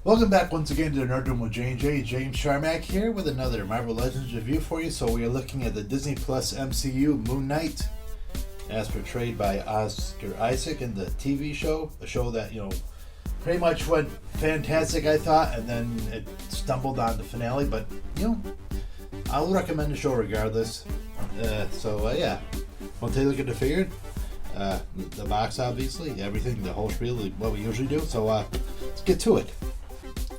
Welcome back once again to the Nerd Room with J&J. James Sharmack here with another Marvel Legends review for you. So we are looking at the Disney Plus MCU Moon Knight, as portrayed by Oscar Issac in the TV show. A show that, pretty much went fantastic, I thought, and then it stumbled on the finale. But, I'll recommend the show regardless. Yeah. Want to take a look at the figure? The box, obviously, everything, the whole spiel, what we usually do. So let's get to it.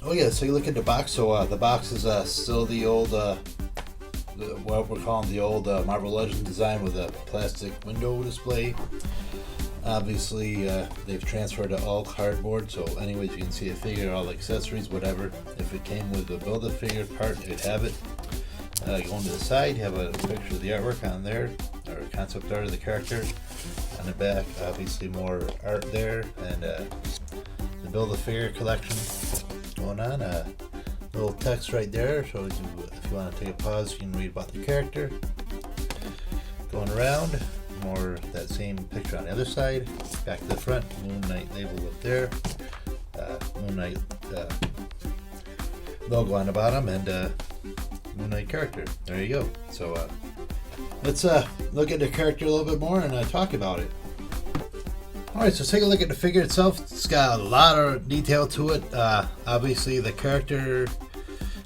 Oh yeah, so you look at the box. So the box is still the old, what we're calling the old Marvel Legends design with a plastic window display. Obviously, they've transferred to all cardboard. So anyways, you can see a figure, all accessories, whatever. If it came with the Build-A-Figure part, you'd have it. Going to the side, you have a picture of the artwork on there, or concept art of the character. On the back, obviously more art there, and the Build-A-Figure collection going on. Little text right there shows you if you want to take a pause, you can read about the character. Going around, more that same picture on the other side. Back to the front, Moon Knight label up there. Moon Knight logo on the bottom, and Moon Knight character. There you go. So let's look at the character a little bit more and talk about it. Alright, so take a look at the figure itself. It's got a lot of detail to it. Obviously, the character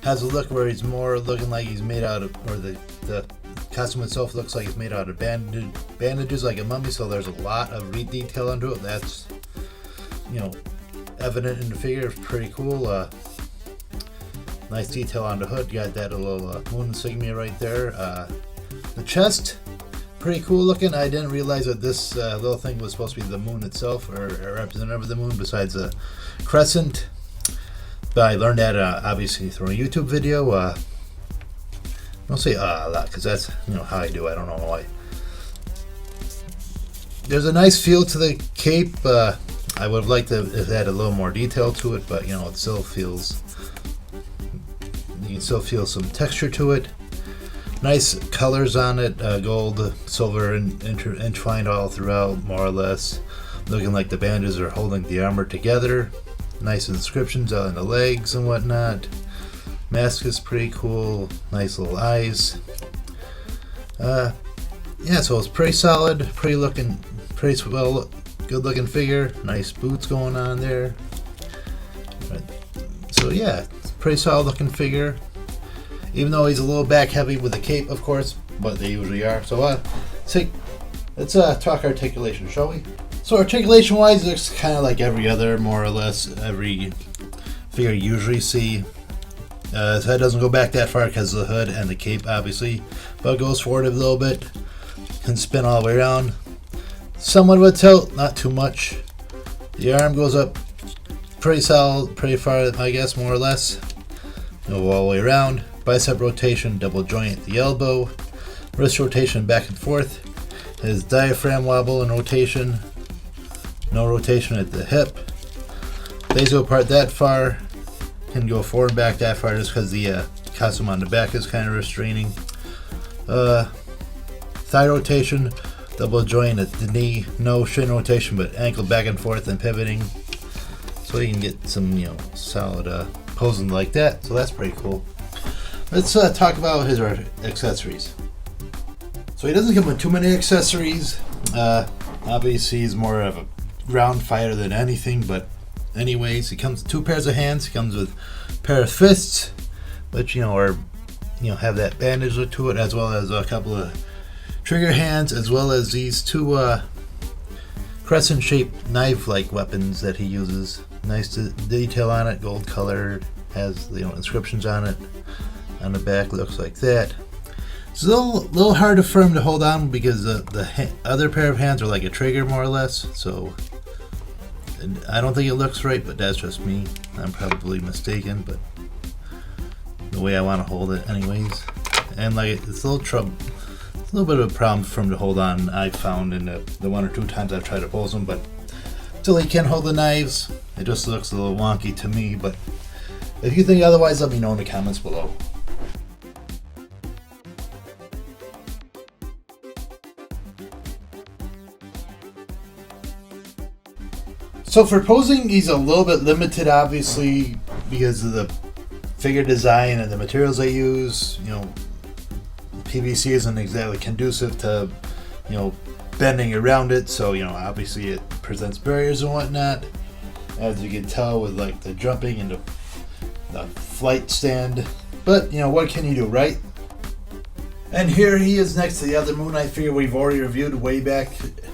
has a look where he's more looking like he's made out of, or the costume itself looks like it's made out of bandages like a mummy, so there's a lot of detail under it. That's, evident in the figure. It's pretty cool. Nice detail on the hood. You got that little moon insignia right there. The chest, pretty cool looking. I didn't realize that this little thing was supposed to be the moon itself, or a representative of the moon besides a crescent. But I learned that obviously through a YouTube video. Don't say a lot, because that's how I do. I don't know why. There's a nice feel to the cape. I would have liked to have had a little more detail to it, but it still feels. You can still feel some texture to it. Nice colors on it, gold, silver, and entwined all throughout, more or less. Looking like the bandages are holding the armor together. Nice inscriptions on the legs and whatnot. Mask is pretty cool. Nice little eyes. So it's pretty solid, pretty well, good looking figure. Nice boots going on there. So yeah, it's a pretty solid looking figure. Even though he's a little back heavy with the cape, of course, but they usually are. So let's talk articulation, shall we? So articulation wise, it looks kind of like every other, more or less, every figure you usually see. His head doesn't go back that far because of the hood and the cape, obviously, but it goes forward a little bit. Can spin all the way around. Somewhat of a tilt, not too much. The arm goes up pretty solid, pretty far, I guess, more or less. Go all the way around. Bicep rotation, double joint at the elbow. Wrist rotation back and forth. His diaphragm wobble and rotation. No rotation at the hip. Legs go apart that far. Can go forward and back that far just because the costume on the back is kind of restraining. Thigh rotation, double joint at the knee. No shin rotation, but ankle back and forth and pivoting. So you can get some, solid posing like that. So that's pretty cool. Let's talk about his accessories. So he doesn't come with too many accessories. Obviously, he's more of a ground fighter than anything. But anyways, he comes with 2 pairs of hands. He comes with a pair of fists, which have that bandage to it, as well as a couple of trigger hands, as well as these 2 crescent-shaped knife-like weapons that he uses. Nice detail on it, gold color, has inscriptions on it. On the back looks like that. It's a little hard for him to hold on because the other pair of hands are like a trigger, more or less. So I don't think it looks right, but that's just me. I'm probably mistaken, but the way I want to hold it, anyways. And it's a little bit of a problem for him to hold on. I've found in the 1 or 2 times I've tried to pose him, but until he can hold the knives, it just looks a little wonky to me. But if you think otherwise, let me know in the comments below. So for posing, he's a little bit limited, obviously, because of the figure design and the materials they use. PVC isn't exactly conducive to, bending around it. So, obviously it presents barriers and whatnot, as you can tell with like the jumping and the flight stand. But, what can you do, right? And here he is next to the other Moon Knight figure we've already reviewed way back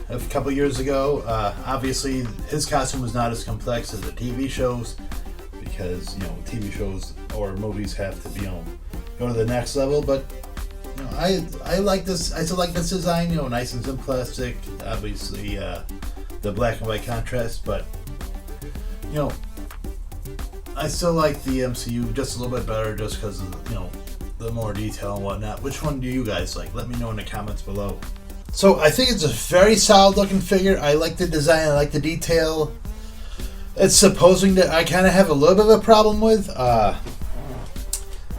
a couple years ago. Obviously, his costume was not as complex as the TV shows, because TV shows or movies have to go to the next level. But I like this. I still like this design. Nice and simplistic. Obviously, the black and white contrast, but I still like the MCU just a little bit better, just because of the more detail and whatnot. Which one do you guys like? Let me know in the comments below. So I think it's a very solid looking figure. I like the design. I like the detail. It's supposing that I kind of have a little bit of a problem with.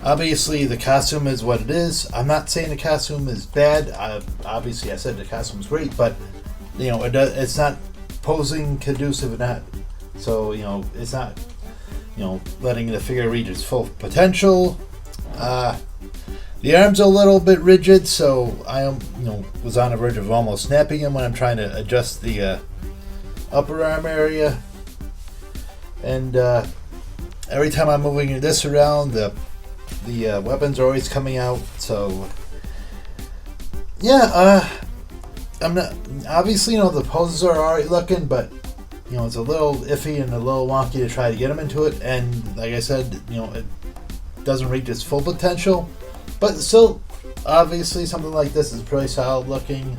Obviously, the costume is what it is. I'm not saying the costume is bad. Obviously, I said the costume is great, but it's not posing conducive enough. So it's not letting the figure reach its full potential. The arms are a little bit rigid, so I was on the verge of almost snapping them when I'm trying to adjust the upper arm area. And every time I'm moving this around, the weapons are always coming out. So yeah, I'm not, obviously the poses are alright looking, but it's a little iffy and a little wonky to try to get them into it. And like I said, it doesn't reach its full potential. But still, obviously, something like this is pretty solid looking,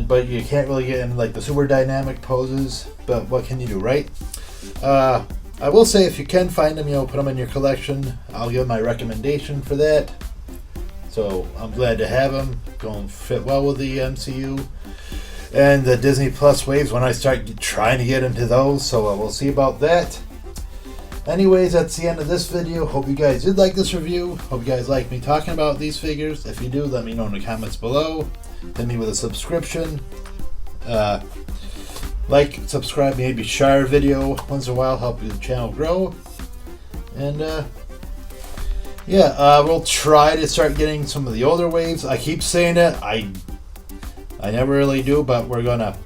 but you can't really get into like the super dynamic poses. But what can you do, right? I will say, if you can find them, put them in your collection. I'll give my recommendation for that. So I'm glad to have them. Going to fit well with the MCU and the Disney Plus waves when I start trying to get into those. So we'll see about that. Anyways, that's the end of this video. Hope you guys did like this review. Hope you guys like me talking about these figures. If you do, let me know in the comments below. Hit me with a subscription. Like, subscribe, maybe share a video once in a while. Help the channel grow. And we'll try to start getting some of the older waves. I keep saying it. I never really do, but we're gonna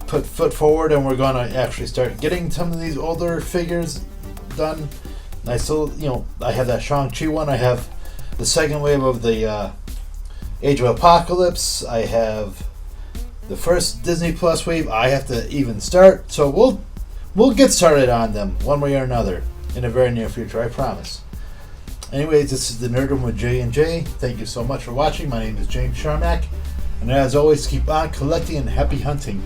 put foot forward, and we're gonna actually start getting some of these older figures done. And I still, I have that Shang-Chi one. I have the second wave of the Age of Apocalypse. I have the first Disney Plus wave. I have to even start, so we'll get started on them one way or another in the very near future. I promise. Anyways, this is the Nerdum with J&J. Thank you so much for watching. My name is James Sharmack, and as always, keep on collecting and happy hunting.